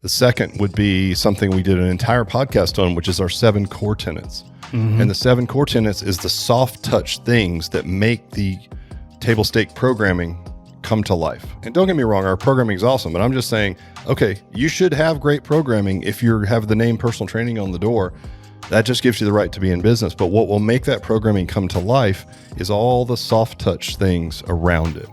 The second would be something we did an entire podcast on, which is our 7 core tenets. And the 7 core tenets is the soft touch things that make the table stake programming come to life. And don't get me wrong, our programming is awesome, but I'm just saying, okay, you should have great programming if you have the name personal training on the door. That just gives you the right to be in business. But what will make that programming come to life is all the soft touch things around it.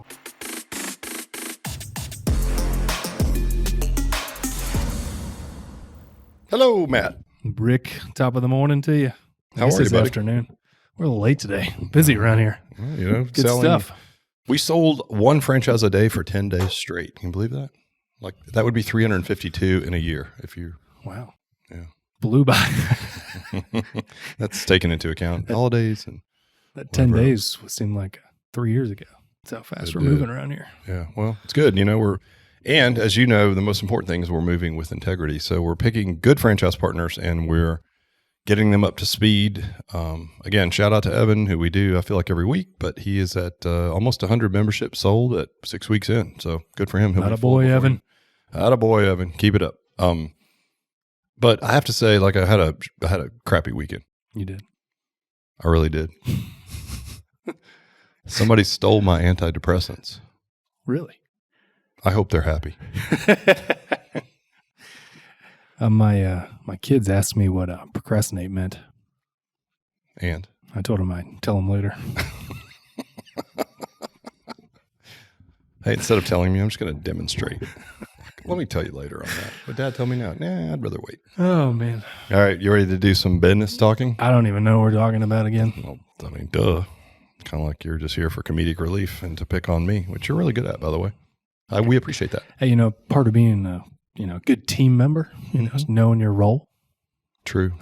Hello, Matt. Rick, top of the morning to you. How are you, buddy? Afternoon. We're a little late today. Busy around here. Well, you know, Good stuff. We sold 1 franchise a day for 10 days straight. Can you believe that? Like, that would be 352 in a year if you... Wow. Yeah. Blew by. That's taken into account. Holidays and... That 10 days seemed like 3 years ago. That's how fast we're moving around here. Yeah. Well, it's good. You know, and as you know, the most important thing is we're moving with integrity. So we're picking good franchise partners and we're getting them up to speed. Again, shout out to Evan, who we do, I feel like every week, but he is at almost 100 memberships sold at 6 weeks in. So good for him. Attaboy, Evan. Attaboy, Evan. Keep it up. But I have to say, like, I had a crappy weekend. You did. I really did. Somebody stole my antidepressants. Really? I hope they're happy. My kids asked me what procrastinate meant. And? I told them I'd tell them later. Hey, instead of telling me, I'm just going to demonstrate. Let me tell you later on that. But Dad, tell me now. Nah, I'd rather wait. Oh, man. All right, you ready to do some business talking? I don't even know what we're talking about again. Well, I mean, duh. Kind of like you're just here for comedic relief and to pick on me, which you're really good at, by the way. We appreciate that. Hey, you know, part of being a good team member, is knowing your role. True.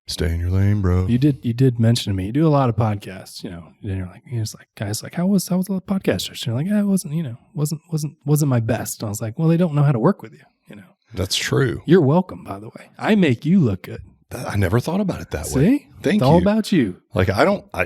Stay in your lane, bro. You did mention to me, you do a lot of podcasts, and you're like, guys, like, how was the podcasters? You're like, it wasn't my best. And I was like, well, they don't know how to work with you, That's true. You're welcome, by the way. I make you look good. I never thought about it that way. See? Thank you. It's all about you. Like,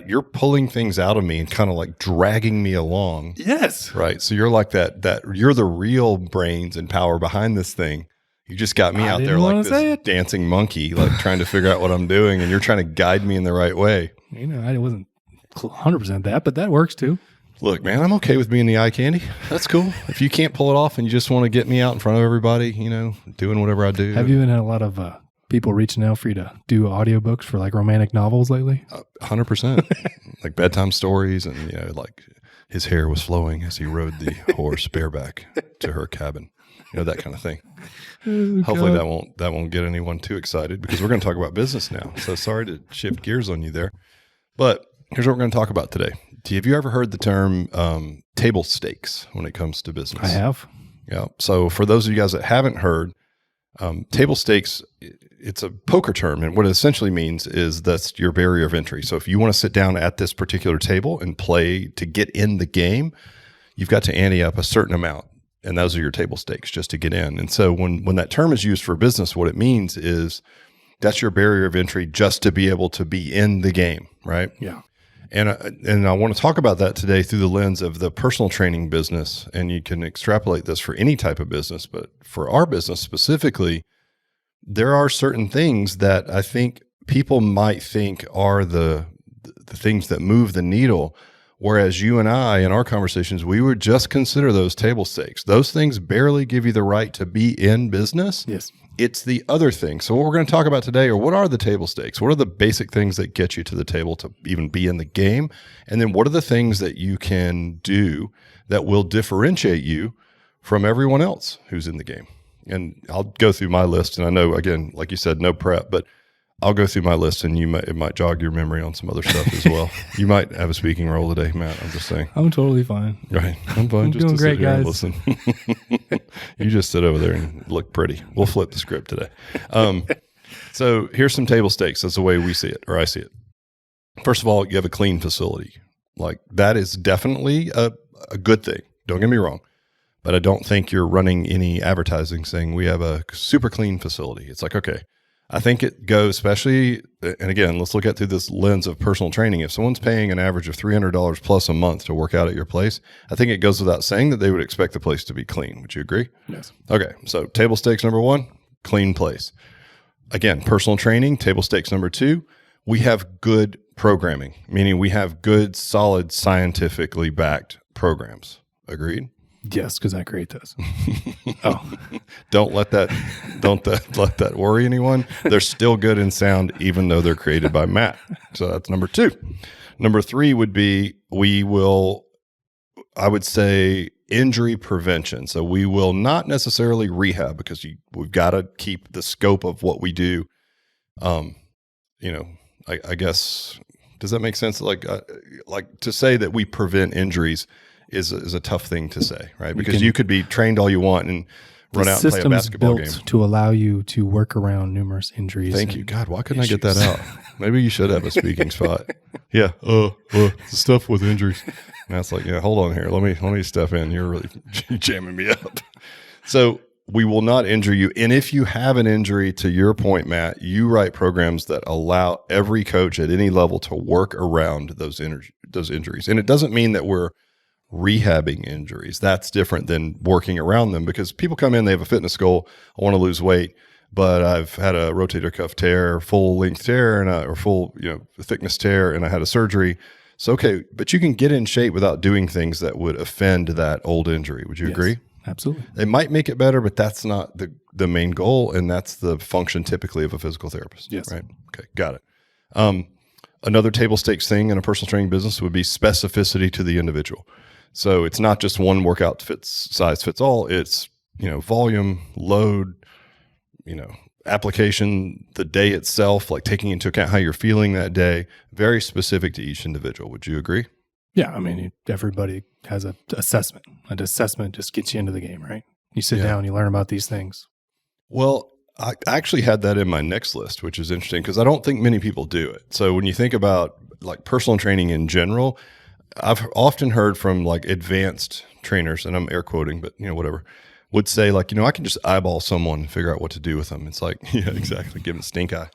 you're pulling things out of me and kind of like dragging me along. Yes. Right. So you're like that you're the real brains and power behind this thing. You just got me out there like this dancing monkey, like trying to figure out what I'm doing, and you're trying to guide me in the right way. I wasn't 100% that, but that works too. Look, man, I'm okay with being the eye candy. That's cool. If you can't pull it off and you just want to get me out in front of everybody, doing whatever I do. Have you even had a lot of people reaching out for you to do audiobooks for like romantic novels lately? 100%. Like bedtime stories, and like his hair was flowing as he rode the horse bareback to her cabin. That kind of thing. Oh, hopefully that won't get anyone too excited, because we're going to talk about business now. So sorry to shift gears on you there, but here's what we're going to talk about today. Have you ever heard the term table stakes when it comes to business? I have. Yeah. So for those of you guys that haven't heard, table stakes, it's a poker term, and what it essentially means is that's your barrier of entry. So if you want to sit down at this particular table and play to get in the game, you've got to ante up a certain amount, and those are your table stakes just to get in. And so when that term is used for business, what it means is that's your barrier of entry just to be able to be in the game, right? Yeah. And I want to talk about that today through the lens of the personal training business, and you can extrapolate this for any type of business, but for our business specifically, there are certain things that I think people might think are the things that move the needle, whereas you and I, in our conversations, we would just consider those table stakes. Those things barely give you the right to be in business. Yes. It's the other thing. So what we're going to talk about today are, what are the table stakes? What are the basic things that get you to the table to even be in the game? And then what are the things that you can do that will differentiate you from everyone else who's in the game? And I'll go through my list. And I know, again, like you said, no prep, but I'll go through my list, and it might jog your memory on some other stuff as well. You might have a speaking role today, Matt. I'm just saying. I'm totally fine. Right. I'm fine. I'm just doing to great, sit here and guys. listen. You just sit over there and look pretty. We'll flip the script today. So here's some table stakes. That's the way we see it, or I see it. First of all, you have a clean facility. Like, that is definitely a good thing. Don't get me wrong. But I don't think you're running any advertising saying we have a super clean facility. It's like, okay, I think it goes, especially, and again, let's look at it through this lens of personal training. If someone's paying an average of $300 plus a month to work out at your place, I think it goes without saying that they would expect the place to be clean. Would you agree? Yes. Okay. So table stakes number 1, clean place. Again, personal training, table stakes number 2, we have good programming, meaning we have good, solid, scientifically backed programs. Agreed? Yes, because I create those. Oh, Don't let that worry anyone. They're still good and sound, even though they're created by Matt. So that's number 2. Number 3 would be I would say injury prevention. So we will not necessarily rehab because we've got to keep the scope of what we do. I guess, does that make sense? Like to say that we prevent injuries is a tough thing to say, right? Because you could be trained all you want and run out and play a basketball game. To allow you to work around numerous injuries. Thank you. God, why couldn't I get that out? Maybe you should have a speaking spot. Yeah. The stuff with injuries. And that's like, yeah, hold on here. Let me step in. You're really jamming me up. So we will not injure you. And if you have an injury, to your point, Matt, you write programs that allow every coach at any level to work around those injuries. And it doesn't mean that we're rehabbing injuries. That's different than working around them, because people come in, they have a fitness goal. I want to lose weight, but I've had a rotator cuff tear, full length tear, or full thickness tear, and I had a surgery. So, okay, but you can get in shape without doing things that would offend that old injury. Would you agree? Absolutely. It might make it better, but that's not the main goal, and that's the function typically of a physical therapist. Yes. Right? Okay, got it. Another table stakes thing in a personal training business would be specificity to the individual. So it's not just one workout size fits all. It's, volume, load, application, the day itself, like taking into account how you're feeling that day, very specific to each individual. Would you agree? Yeah. I mean, everybody has an assessment. An assessment just gets you into the game, right? You sit down, you learn about these things. Well, I actually had that in my next list, which is interesting because I don't think many people do it. So when you think about like personal training in general, I've often heard from like advanced trainers, and I'm air quoting, but whatever, would say like, I can just eyeball someone and figure out what to do with them. It's like, yeah, exactly. Give them a stink eye.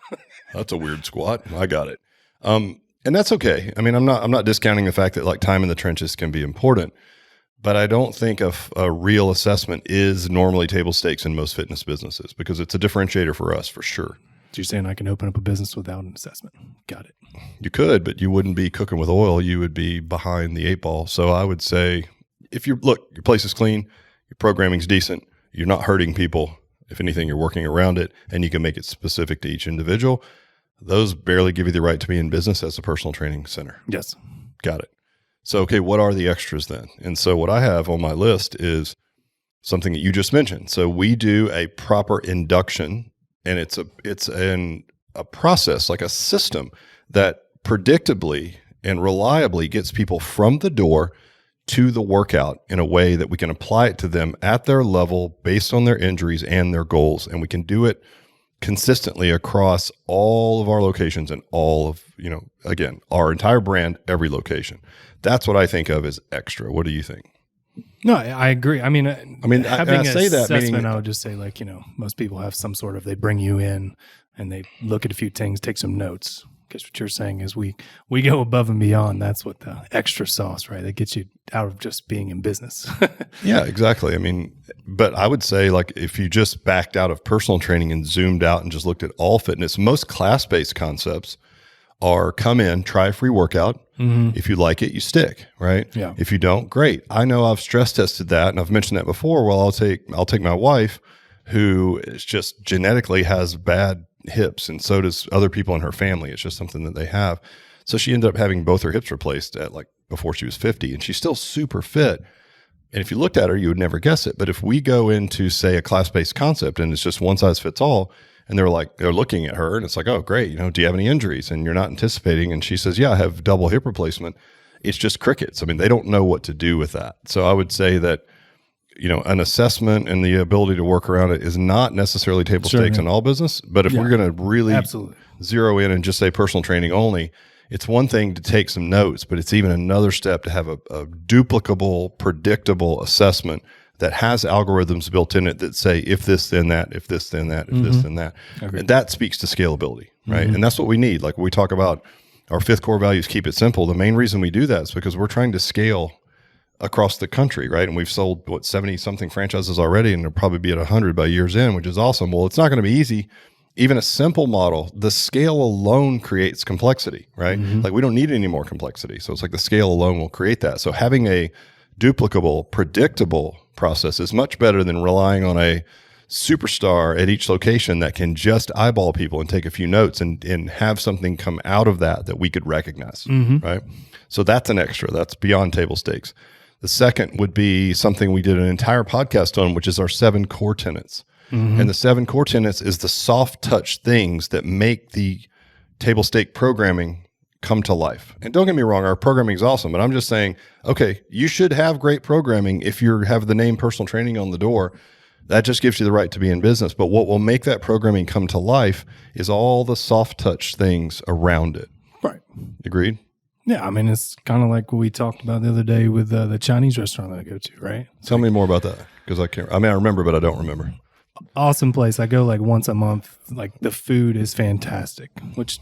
That's a weird squat. I got it. And that's okay. I mean, I'm not discounting the fact that like time in the trenches can be important, but I don't think a real assessment is normally table stakes in most fitness businesses, because it's a differentiator for us for sure. So you're saying I can open up a business without an assessment? Got it. You could, but you wouldn't be cooking with oil. You would be behind the 8 ball. So I would say, your place is clean, your programming's decent, you're not hurting people. If anything, you're working around it, and you can make it specific to each individual. Those barely give you the right to be in business as a personal training center. Yes. Got it. So, okay, what are the extras then? And so what I have on my list is something that you just mentioned. So we do a proper induction, and it's a process, like a system that predictably and reliably gets people from the door to the workout in a way that we can apply it to them at their level based on their injuries and their goals. And we can do it consistently across all of our locations and all of, again, our entire brand, every location. That's what I think of as extra. What do you think? No, I agree. I mean, having I say that, assessment, meaning, I would just say like, most people have some sort of, they bring you in and they look at a few things, take some notes. Because what you're saying is we go above and beyond. That's what the extra sauce, right? That gets you out of just being in business. Yeah, exactly. I mean, but I would say like if you just backed out of personal training and zoomed out and just looked at all fitness, most class-based concepts are come in, try a free workout. Mm-hmm. If you like it, you stick, right? Yeah. If you don't, great. I know I've stress tested that, and I've mentioned that before. Well, I'll take my wife, who is just genetically has bad hips, and so does other people in her family. It's just something that they have. So she ended up having both her hips replaced at like before she was 50, and she's still super fit. And if you looked at her, you would never guess it. But if we go into, say, a class-based concept and it's just one size fits all, and they're looking at her and it's like, oh, great. Do you have any injuries? And you're not anticipating. And she says, yeah, I have double hip replacement. It's just crickets. I mean, they don't know what to do with that. So I would say that, an assessment and the ability to work around it is not necessarily table stakes in all business. But if we're going to really zero in and just say personal training only, it's one thing to take some notes, but it's even another step to have a duplicable, predictable assessment that has algorithms built in it that say, if this, then that, if this, then that, if this, then that. And that speaks to scalability, right? And that's what we need. Like we talk about our 5th core values, keep it simple. The main reason we do that is because we're trying to scale across the country, right? And we've sold 70 something franchises already, and it'll probably be at 100 by year's end, which is awesome. Well, it's not going to be easy. Even a simple model, the scale alone creates complexity, right? Like we don't need any more complexity. So it's like the scale alone will create that. So having a duplicable, predictable process is much better than relying on a superstar at each location that can just eyeball people and take a few notes and have something come out of that we could recognize, right? So that's an extra. That's beyond table stakes. The second would be something we did an entire podcast on, which is our 7 core tenets. And the 7 core tenets is the soft touch things that make the table stake programming come to life. And don't get me wrong, our programming is awesome, but I'm just saying, okay, you should have great programming if you have the name personal training on the door. That just gives you the right to be in business. But what will make that programming come to life is all the soft touch things around it. Right. Agreed? Yeah, I mean, it's kind of like what we talked about the other day with the Chinese restaurant that I go to, right? Tell me more about that, because I remember, but I don't remember. Awesome place. I go like once a month. Like the food is fantastic, which,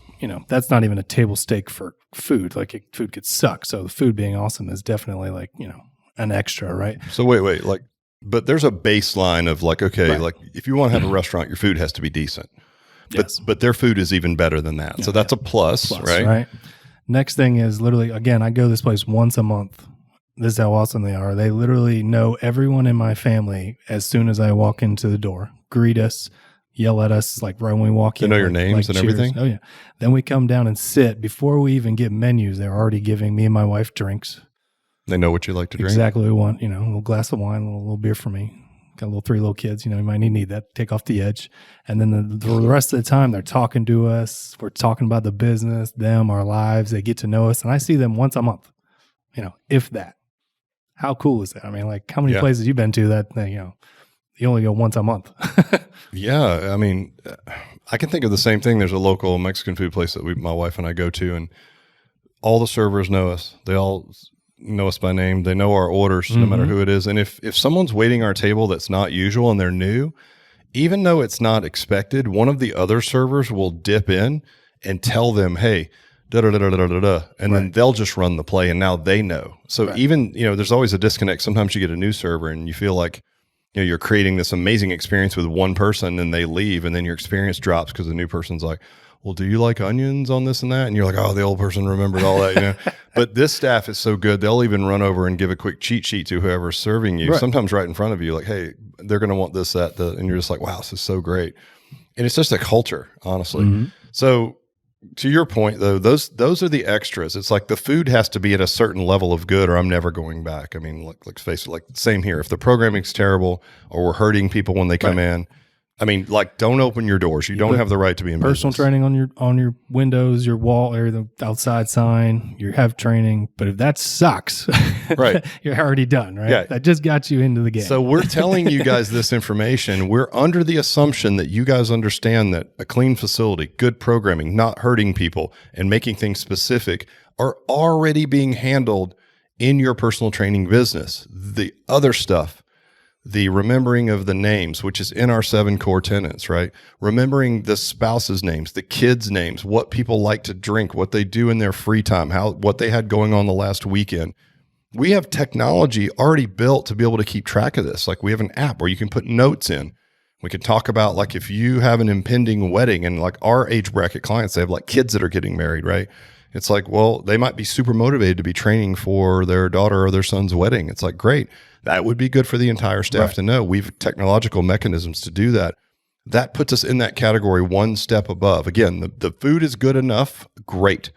that's not even a table stake for food. Like food could suck. So the food being awesome is definitely like, an extra, right? So wait, but there's a baseline of like, okay, like if you want to have a restaurant, your food has to be decent. But their food is even better than that. So that's a plus, right? Next thing is literally, again, I go to this place once a month. This is how awesome they are. They literally know everyone in my family as soon as I walk into the door, greet us, yell at us like right when we walk in. They know your names and cheers. everything? Oh, yeah. Then we come down and sit. Before we even get menus, they're already giving me and my wife drinks. They know what you like to drink? Exactly what we want. A little glass of wine, a little beer for me. Got 3 little kids. You might need that. Take off the edge. And then the rest of the time, they're talking to us. We're talking about the business, them, our lives. They get to know us. And I see them once a month, if that. How cool is that? I mean, like, how many places you've been to that, you only go once a month? Yeah. I mean, I can think of the same thing. There's a local Mexican food place that my wife and I go to, and all the servers know us. They all know us by name. They know our orders, no matter who it is. And if someone's waiting our table that's not usual and they're new, even though it's not expected, one of the other servers will dip in and tell them, hey, and then they'll just run the play, and now they know. So even, there's always a disconnect. Sometimes you get a new server and you feel like, you're creating this amazing experience with one person, and they leave, and then your experience drops because the new person's like, well, do you like onions on this and that? And you're like, oh, the old person remembered all that, But this staff is so good. They'll even run over and give a quick cheat sheet to whoever's serving you, sometimes right in front of you, like, hey, they're going to want this, that, and you're just like, wow, this is so great. And it's just a culture, honestly. So to your point, though, those are the extras. It's like the food has to be at a certain level of good, or I'm never going back. I mean, let's face it, like same here. If the programming's terrible, or we're hurting people when they come in, I mean, like, don't open your doors. You don't have the right to be in personal business. Training on your windows, your wall, or the outside sign. You have training, but if that sucks, you're already done, right? Yeah. That just got you into the game. So we're telling you guys this information. We're under the assumption that you guys understand that a clean facility, good programming, not hurting people, and making things specific are already being handled in your personal training business. The other stuff, the remembering of the names, which is in our 7 core tenets, right? Remembering the spouse's names, the kids' names, what people like to drink, what they do in their free time, what they had going on the last weekend. We have technology already built to be able to keep track of this. Like we have an app where you can put notes in. We can talk about like if you have an impending wedding, and like our age bracket clients, they have like kids that are getting married, right? It's like, well, they might be super motivated to be training for their daughter or their son's wedding. It's like, great. That would be good for the entire staff to know. We've technological mechanisms to do that. That puts us in that category one step above. Again, the food is good enough. Great.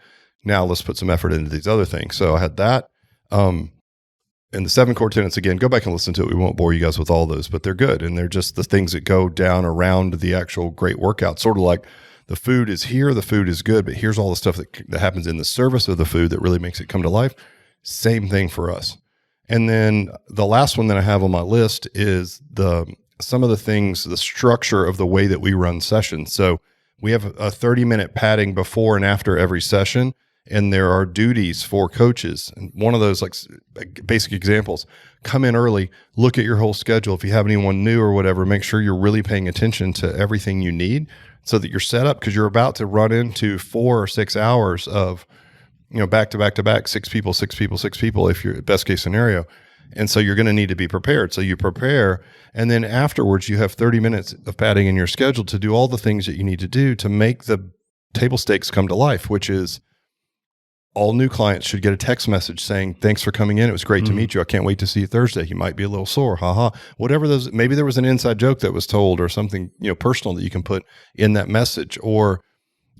Now let's put some effort into these other things. So I had that. And the 7 core tenets, again, go back and listen to it. We won't bore you guys with all those, but they're good. And they're just the things that go down around the actual great workout. Sort of like the food is here, the food is good, but here's all the stuff that happens in the service of the food that really makes it come to life. Same thing for us. And then the last one that I have on my list is some of the things, the structure of the way that we run sessions. So we have a 30-minute padding before and after every session. and there are duties for coaches. And one of those like basic examples, come in early, look at your whole schedule. If you have anyone new or whatever, make sure you're really paying attention to everything you need so that you're set up, because you're about to run into 4 or 6 hours of, back to back to back, 6 people, if you're best case scenario. And so you're going to need to be prepared. So you prepare, and then afterwards you have 30 minutes of padding in your schedule to do all the things that you need to do to make the table stakes come to life, which is all new clients should get a text message saying, thanks for coming in. It was great to meet you. I can't wait to see you Thursday. You might be a little sore. Whatever those, maybe there was an inside joke that was told or something, personal that you can put in that message. Or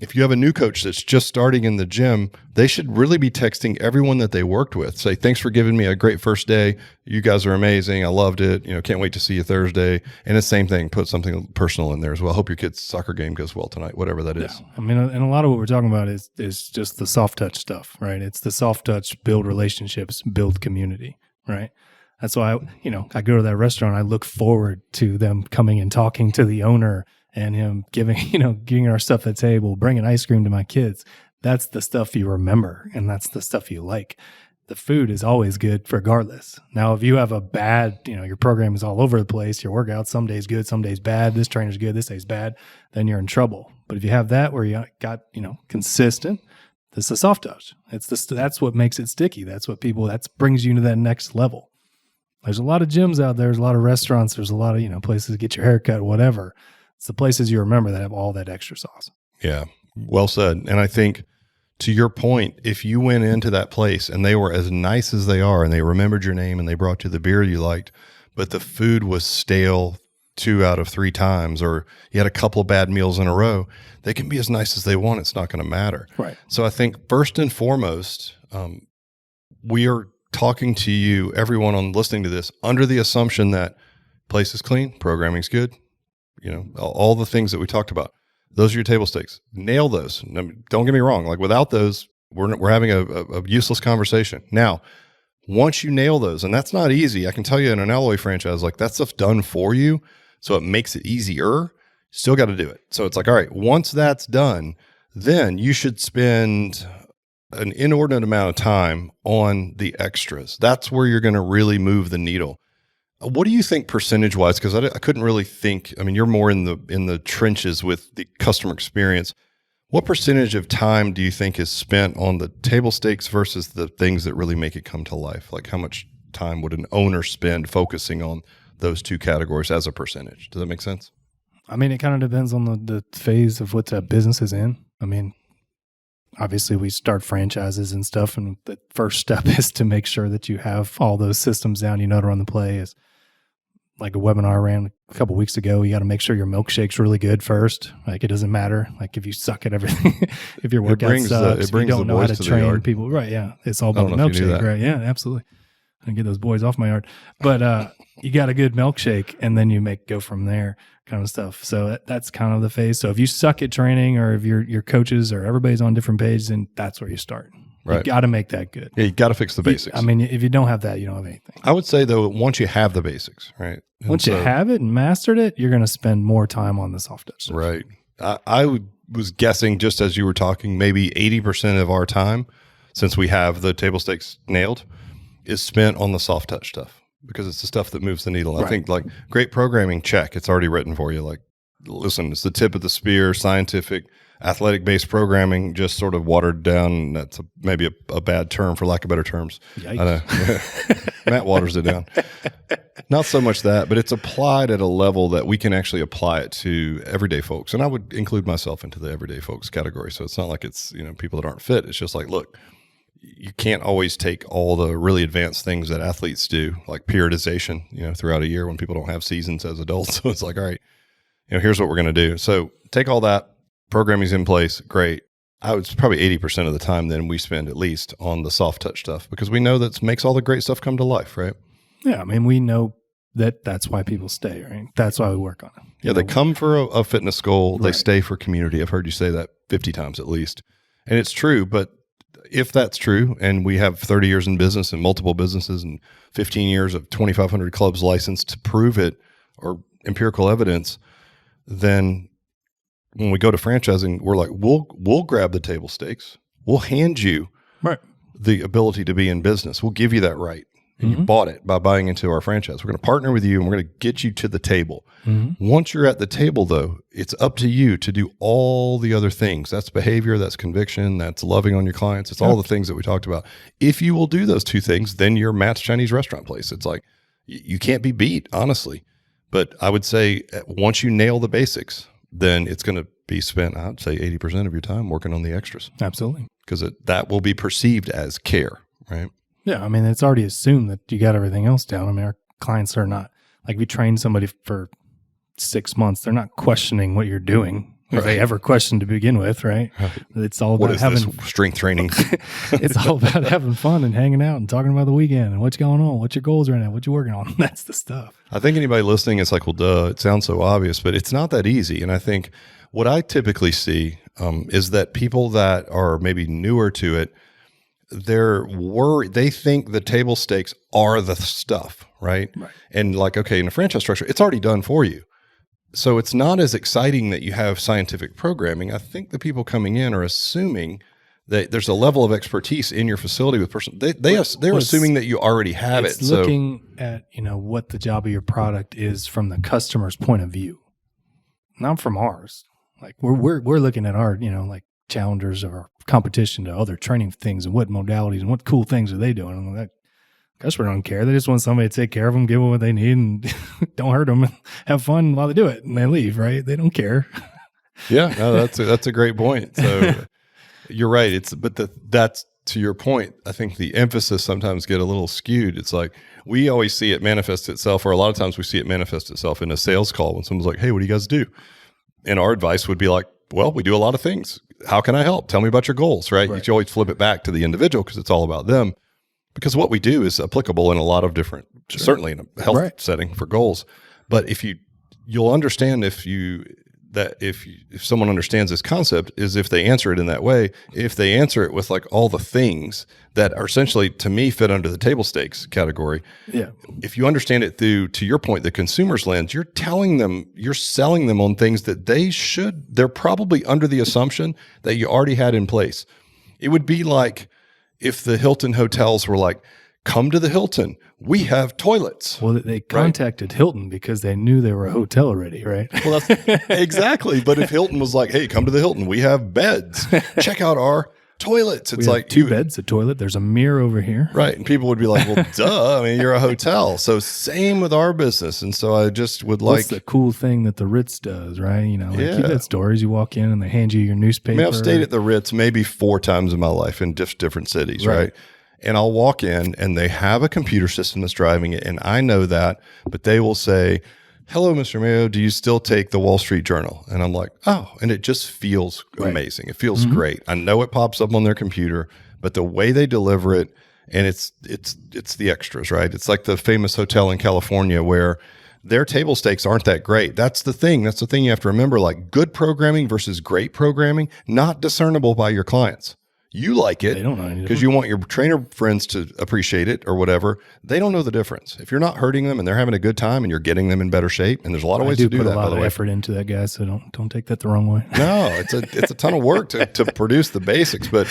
if you have a new coach that's just starting in the gym, they should really be texting everyone that they worked with. Say, thanks for giving me a great first day. You guys are amazing. I loved it. Can't wait to see you Thursday. And the same thing, put something personal in there as well. Hope your kid's soccer game goes well tonight, whatever that is. I mean, and a lot of what we're talking about is just the soft touch stuff, right? It's the soft touch, build relationships, build community, right? That's why, I go to that restaurant. I look forward to them coming and talking to the owner and him giving our stuff at the table, bringing ice cream to my kids. That's the stuff you remember, and that's the stuff you like. The food is always good regardless. Now, if you have a bad, your program is all over the place, your workout, some days good, some days bad, this trainer's good, this day's bad, then you're in trouble. But if you have that where you got, consistent, this is a soft touch. That's what makes it sticky. That brings you to that next level. There's a lot of gyms out there. There's a lot of restaurants. There's a lot of, places to get your hair cut, whatever. It's the places you remember that have all that extra sauce. Yeah, well said. And I think to your point, if you went into that place and they were as nice as they are and they remembered your name and they brought you the beer you liked, but the food was stale 2 out of 3 times, or you had a couple of bad meals in a row, they can be as nice as they want. It's not going to matter. Right. So I think first and foremost, we are talking to you, everyone on listening to this, under the assumption that place is clean, programming's good. All the things that we talked about, those are your table stakes. Nail those. Don't get me wrong. Like without those, we're having a useless conversation. Now, once you nail those, and that's not easy. I can tell you in an alloy franchise, like that stuff's done for you. So it makes it easier. Still got to do it. So it's like, all right, once that's done, then you should spend an inordinate amount of time on the extras. That's where you're going to really move the needle. What do you think percentage-wise? Because I couldn't really think. I mean, you're more in the trenches with the customer experience. What percentage of time do you think is spent on the table stakes versus the things that really make it come to life? Like how much time would an owner spend focusing on those two categories as a percentage? Does that make sense? I mean, it kind of depends on the phase of what that business is in. I mean, obviously we start franchises and stuff, and the first step is to make sure that you have all those systems down. You know how to run the play. Is like a webinar I ran a couple of weeks ago. You got to make sure your milkshake's really good first. Like it doesn't matter. Like if you suck at everything, if your workout sucks, if you don't know how to train people. Right. Yeah. It's all about the milkshake. Right. Yeah, absolutely. And get those boys off my yard. But you got a good milkshake, and then you go from there kind of stuff. So that's kind of the phase. So if you suck at training, or if your coaches or everybody's on different pages, then that's where you start. Right. You got to make that good. Yeah, you got to fix the basics. I mean, if you don't have that, you don't have anything. I would say, though, once you have the basics, right? Once you have it and mastered it, you're going to spend more time on the soft touch stuff. Right. I was guessing, just as you were talking, maybe 80% of our time, since we have the table stakes nailed, is spent on the soft touch stuff, because it's the stuff that moves the needle. Right. I think like great programming, check. It's already written for you. Like, listen, it's the tip of the spear, scientific, athletic-based programming, just sort of watered down. That's maybe a bad term, for lack of better terms. Yikes. I know. Matt waters it down. Not so much that, but it's applied at a level that we can actually apply it to everyday folks. And I would include myself into the everyday folks category. So it's not like it's, people that aren't fit. It's just like, look, you can't always take all the really advanced things that athletes do, like periodization, throughout a year when people don't have seasons as adults. So it's like, all right, here's what we're going to do. So take all that. Programming's in place. Great. It's probably 80% of the time then we spend at least on the soft touch stuff, because we know that makes all the great stuff come to life, right? Yeah. I mean, we know that's why people stay, right? That's why we work on it. Yeah. They come for a fitness goal. They Right. stay for community. I've heard you say that 50 times at least. And it's true. But if that's true, and we have 30 years in business and multiple businesses and 15 years of 2,500 clubs licensed to prove it, or empirical evidence, then when we go to franchising, we're like, we'll grab the table stakes. we'll hand you Right. the ability to be in business. We'll give you that right. And you bought it by buying into our franchise. We're going to partner with you and we're going to get you to the table. Once you're at the table, though, it's up to you to do all the other things. That's behavior, that's conviction, that's loving on your clients. It's all the things that we talked about. If you will do those two things, then you're Matt's Chinese restaurant place. It's like you can't be beat, honestly. But I would say once you nail the basics, then it's going to be spent, I'd say 80% of your time working on the extras. Absolutely. Because that will be perceived as care, right? Yeah, I mean, it's already assumed that you got everything else down. I mean, our clients are not, like, we train somebody for 6 months. They're not questioning what you're doing. If they ever question to begin with, right? It's all about having strength training. It's all about having fun and hanging out and talking about the weekend and what's going on, what's your goals right now, what you're working on. That's the stuff. I think anybody listening, it's like, well, duh, it sounds so obvious, but it's not that easy. And I think what I typically see is that people that are maybe newer to it, they think the table stakes are the stuff, right? And like, okay, in a franchise structure, it's already done for you. So it's not as exciting that you have scientific programming. I think the people coming in are assuming that there's a level of expertise in your facility with person. They're assuming that you already have it. It's looking at, what the job of your product is from the customer's point of view, not from ours. Like we're looking at our, like challengers of our competition to other training things and what modalities and what cool things are they doing. And that customer don't care. They just want somebody to take care of them, give them what they need, and don't hurt them, and have fun while they do it, and they leave. Right? They don't care. Yeah, no, that's a great point. So you're right. That's to your point. I think the emphasis sometimes get a little skewed. It's like we always see it manifest itself, or a lot of times we see it manifest itself in a sales call when someone's like, "Hey, what do you guys do?" And our advice would be like, well, we do a lot of things. How can I help? Tell me about your goals, right? You always flip it back to the individual because it's all about them. Because what we do is applicable in a lot of different, certainly in a health setting for goals. But you'll understand if someone understands this concept is if they answer it in that way, if they answer it with like all the things that are essentially, to me, fit under the table stakes category. Yeah. If you understand it through, to your point, the consumer's lens, you're telling them, you're selling them on things that they're probably under the assumption that you already had in place. It would be like if the Hilton hotels were like, come to the Hilton, we have toilets. Well, they contacted Hilton because they knew they were a hotel already, right? Well, that's exactly. But if Hilton was like, hey, come to the Hilton, we have beds. Check out our toilets. It's like two beds, a toilet. There's a mirror over here. Right. And people would be like, well, duh. I mean, you're a hotel. So same with our business. And so I just would What's the cool thing that the Ritz does, right? You've had stories. You walk in and they hand you your newspaper. I mean, I've stayed at the Ritz maybe 4 times in my life in just different cities, right? And I'll walk in and they have a computer system that's driving it. And I know that, but they will say, hello, Mr. Mayo, do you still take the Wall Street Journal? And I'm like, oh, and it just feels amazing. It feels great. I know it pops up on their computer, but the way they deliver it, and it's the extras, right? It's like the famous hotel in California where their table stakes aren't that great. That's the thing. That's the thing you have to remember, like good programming versus great programming, not discernible by your clients. You like it because you want your trainer friends to appreciate it or whatever. They don't know the difference. If you're not hurting them and they're having a good time and you're getting them in better shape, and there's a lot of ways to do that. I do put a lot of effort into that, guys. So don't take that the wrong way. No, it's a ton of work to produce the basics, but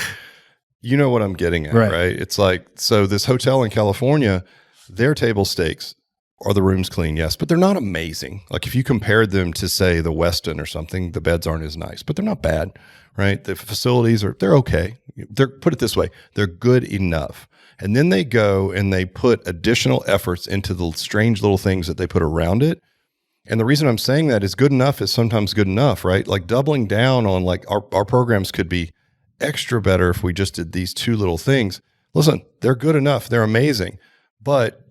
you know what I'm getting at, right? It's like, so this hotel in California, their table stakes are the rooms clean, yes, but they're not amazing. Like if you compared them to say the Westin or something, the beds aren't as nice, but they're not bad. Right? The facilities they're okay. Put it this way, they're good enough. And then they go and they put additional efforts into the strange little things that they put around it. And the reason I'm saying that is good enough is sometimes good enough, right? Like doubling down on like our programs could be extra better if we just did these 2 little things. Listen, they're good enough. They're amazing. But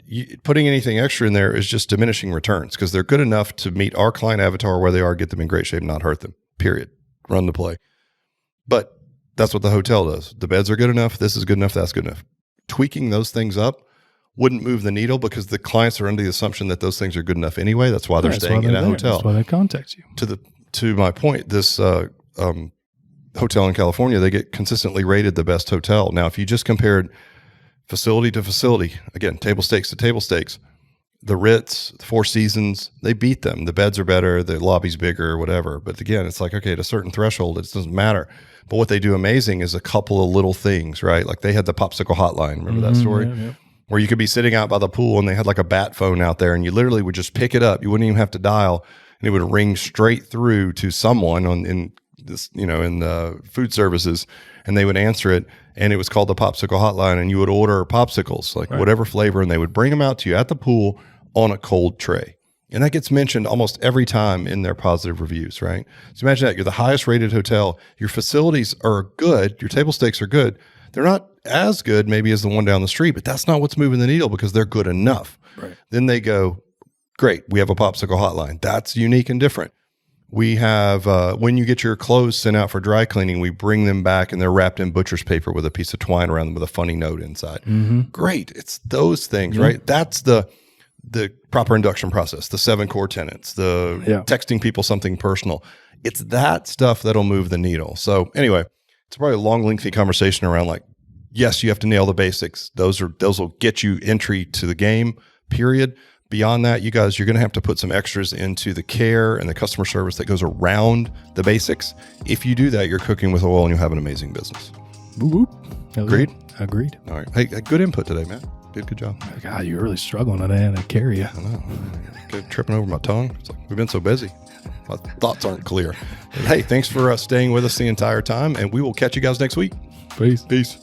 putting anything extra in there is just diminishing returns because they're good enough to meet our client avatar where they are, get them in great shape, and not hurt them, period. Run the play. But that's what the hotel does. The beds are good enough. This is good enough. That's good enough. Tweaking those things up wouldn't move the needle because the clients are under the assumption that those things are good enough anyway. That's why they're staying in a hotel. That's why they contact you. To my point, this hotel in California, they get consistently rated the best hotel. Now, if you just compared facility to facility, again, table stakes to table stakes, the Ritz, the Four Seasons, they beat them. The beds are better, the lobby's bigger, whatever. But again, it's like, okay, at a certain threshold, it doesn't matter. But what they do amazing is a couple of little things, right? Like they had the popsicle hotline. Remember that story? Yeah. Where you could be sitting out by the pool and they had like a bat phone out there and you literally would just pick it up. You wouldn't even have to dial and it would ring straight through to someone in this, in the food services, and they would answer it. And it was called the popsicle hotline, and you would order popsicles, like whatever flavor, and they would bring them out to you at the pool on a cold tray. And that gets mentioned almost every time in their positive reviews, right? So imagine that. You're the highest rated hotel. Your facilities are good. Your table stakes are good. They're not as good maybe as the one down the street, but that's not what's moving the needle because they're good enough. Right. Then they go, great, we have a popsicle hotline. That's unique and different. We have, when you get your clothes sent out for dry cleaning, we bring them back and they're wrapped in butcher's paper with a piece of twine around them with a funny note inside. Great. It's those things, right? That's the proper induction process, the 7 core tenets, the texting people something personal. It's that stuff that'll move the needle. So anyway, it's probably a long, lengthy conversation around like, yes, you have to nail the basics. Those will get you entry to the game, period. Beyond that, you guys, you're going to have to put some extras into the care and the customer service that goes around the basics. If you do that, you're cooking with oil and you'll have an amazing business. Whoop, whoop. Agreed? Agreed. All right. Hey, good input today, man. Good job. God, you're really struggling today to carry you. I know. Tripping over my tongue. It's like we've been so busy. My thoughts aren't clear. But hey, thanks for staying with us the entire time, and we will catch you guys next week. Peace. Peace.